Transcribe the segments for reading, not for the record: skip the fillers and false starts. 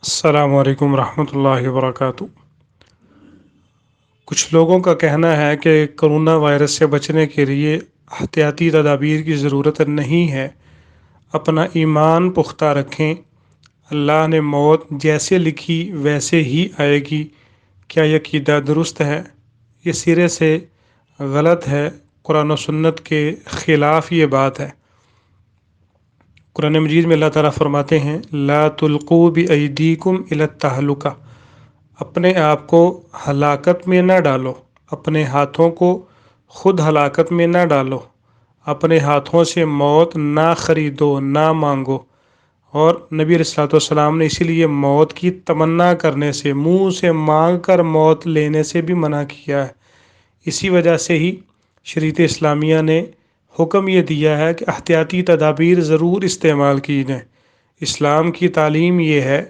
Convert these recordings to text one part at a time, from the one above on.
السلام علیکم ورحمۃ اللہ وبرکاتہ۔ کچھ لوگوں کا کہنا ہے کہ کرونا وائرس سے بچنے کے لیے احتیاطی تدابیر کی ضرورت نہیں ہے، اپنا ایمان پختہ رکھیں، اللہ نے موت جیسے لکھی ویسے ہی آئے گی۔ کیا یہ عقیدہ درست ہے؟ یہ سرے سے غلط ہے، قرآن و سنت کے خلاف یہ بات ہے۔ قرآن مجید میں اللہ تعالیٰ فرماتے ہیں لا تلقوا بأیدیکم الی التہلکہ، اپنے آپ کو ہلاکت میں نہ ڈالو، اپنے ہاتھوں کو خود ہلاکت میں نہ ڈالو، اپنے ہاتھوں سے موت نہ خریدو، نہ مانگو۔ اور نبی علیہ الصلوۃ والسلام نے اسی لیے موت کی تمنا کرنے سے، منہ سے مانگ کر موت لینے سے بھی منع کیا ہے۔ اسی وجہ سے ہی شریعت اسلامیہ نے حکم یہ دیا ہے کہ احتیاطی تدابیر ضرور استعمال کی جائیں۔ اسلام کی تعلیم یہ ہے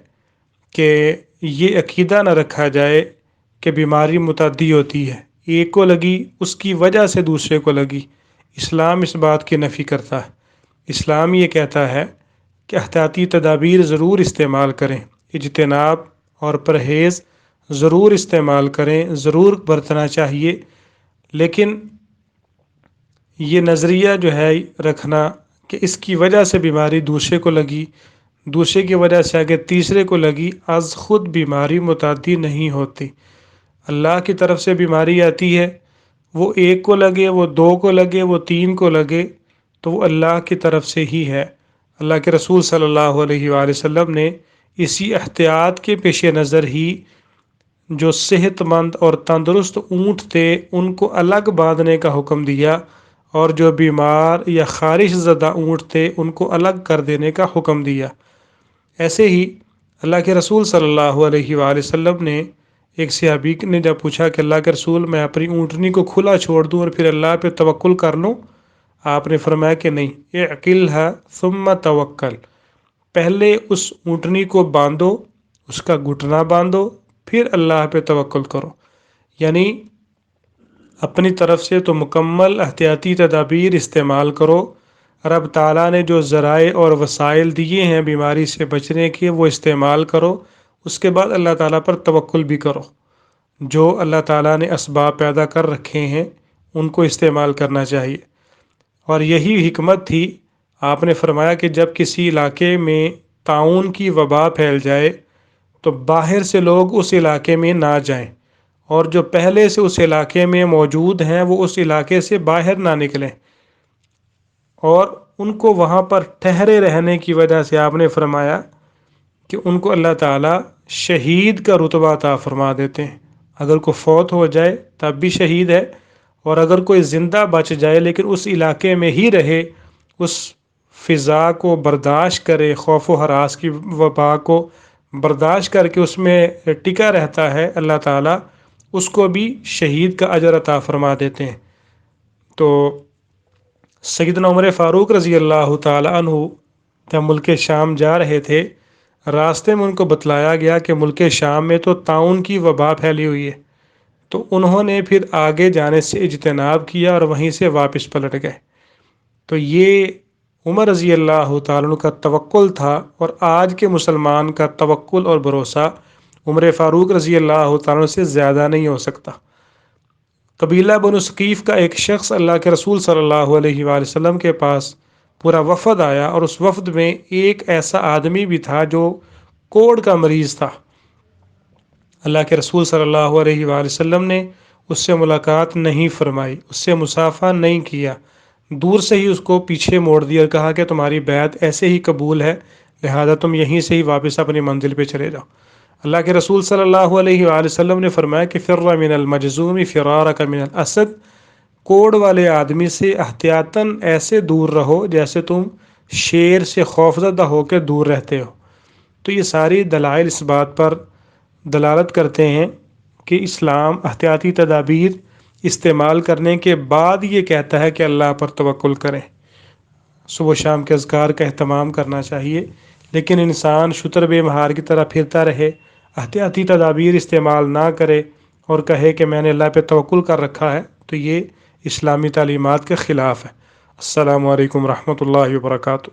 کہ یہ عقیدہ نہ رکھا جائے کہ بیماری متعدی ہوتی ہے، ایک کو لگی اس کی وجہ سے دوسرے کو لگی۔ اسلام اس بات کی نفی کرتا ہے۔ اسلام یہ کہتا ہے کہ احتیاطی تدابیر ضرور استعمال کریں، اجتناب اور پرہیز ضرور استعمال کریں، ضرور برتنا چاہیے، لیکن یہ نظریہ جو ہے رکھنا کہ اس کی وجہ سے بیماری دوسرے کو لگی، دوسرے کی وجہ سے اگر تیسرے کو لگی، از خود بیماری متعدی نہیں ہوتی۔ اللہ کی طرف سے بیماری آتی ہے، وہ ایک کو لگے، وہ دو کو لگے، وہ تین کو لگے، تو وہ اللہ کی طرف سے ہی ہے۔ اللہ کے رسول صلی اللہ علیہ وآلہ وسلم نے اسی احتیاط کے پیش نظر ہی جو صحت مند اور تندرست اونٹ تھے ان کو الگ باندھنے کا حکم دیا، اور جو بیمار یا خارش زدہ اونٹ تھے ان کو الگ کر دینے کا حکم دیا۔ ایسے ہی اللہ کے رسول صلی اللہ علیہ وآلہ وسلم نے ایک صحابی نے جب پوچھا کہ اللہ کے رسول میں اپنی اونٹنی کو کھلا چھوڑ دوں اور پھر اللہ پہ توکل کر لوں؟ آپ نے فرمایا کہ نہیں، اعقلھا ثم توکل، پہلے اس اونٹنی کو باندھو، اس کا گھٹنا باندھو، پھر اللہ پہ توکل کرو۔ یعنی اپنی طرف سے تو مکمل احتیاطی تدابیر استعمال کرو، رب تعالیٰ نے جو ذرائع اور وسائل دیے ہیں بیماری سے بچنے کے وہ استعمال کرو، اس کے بعد اللہ تعالیٰ پر توکل بھی کرو۔ جو اللہ تعالیٰ نے اسباب پیدا کر رکھے ہیں ان کو استعمال کرنا چاہیے۔ اور یہی حکمت تھی، آپ نے فرمایا کہ جب کسی علاقے میں طاعون کی وبا پھیل جائے تو باہر سے لوگ اس علاقے میں نہ جائیں، اور جو پہلے سے اس علاقے میں موجود ہیں وہ اس علاقے سے باہر نہ نکلیں، اور ان کو وہاں پر ٹھہرے رہنے کی وجہ سے آپ نے فرمایا کہ ان کو اللہ تعالیٰ شہید کا رتبہ عطا فرما دیتے ہیں۔ اگر کوئی فوت ہو جائے تب بھی شہید ہے، اور اگر کوئی زندہ بچ جائے لیکن اس علاقے میں ہی رہے، اس فضا کو برداشت کرے، خوف و ہراس کی وبا کو برداشت کر کے اس میں ٹکا رہتا ہے، اللہ تعالیٰ اس کو بھی شہید کا اجر عطا فرما دیتے ہیں۔ تو سیدنا عمر فاروق رضی اللہ تعالیٰ عنہ جب ملک شام جا رہے تھے، راستے میں ان کو بتلایا گیا کہ ملک شام میں تو طاعون کی وبا پھیلی ہوئی ہے، تو انہوں نے پھر آگے جانے سے اجتناب کیا اور وہیں سے واپس پلٹ گئے۔ تو یہ عمر رضی اللہ تعالیٰ عنہ کا توکل تھا، اور آج کے مسلمان کا توکل اور بھروسہ عمر فاروق رضی اللہ تعالیٰ عنہ سے زیادہ نہیں ہو سکتا۔ قبیلہ بنو ثقیف کا ایک شخص اللہ کے رسول صلی اللہ علیہ وآلہ وسلم کے پاس پورا وفد آیا، اور اس وفد میں ایک ایسا آدمی بھی تھا جو کوڑ کا مریض تھا۔ اللہ کے رسول صلی اللہ علیہ وآلہ وسلم نے اس سے ملاقات نہیں فرمائی، اس سے مصافحہ نہیں کیا، دور سے ہی اس کو پیچھے موڑ دیا اور کہا کہ تمہاری بیعت ایسے ہی قبول ہے، لہذا تم یہیں سے ہی واپس اپنی منزل پہ چلے جاؤ۔ اللہ کے رسول صلی اللہ علیہ وآلہ وسلم نے فرمایا کہ فر من المجذوم فرارک من الاسد، کوڑ والے آدمی سے احتیاطاً ایسے دور رہو جیسے تم شیر سے خوفزدہ ہو کے دور رہتے ہو۔ تو یہ ساری دلائل اس بات پر دلالت کرتے ہیں کہ اسلام احتیاطی تدابیر استعمال کرنے کے بعد یہ کہتا ہے کہ اللہ پر توکل کریں۔ صبح و شام کے اذکار کا اہتمام کرنا چاہیے، لیکن انسان شتر بے مہار کی طرح پھرتا رہے، احتیاطی تدابیر استعمال نہ کرے اور کہے کہ میں نے اللہ پہ توکل کر رکھا ہے، تو یہ اسلامی تعلیمات کے خلاف ہے۔ السلام علیکم ورحمۃ اللہ وبرکاتہ۔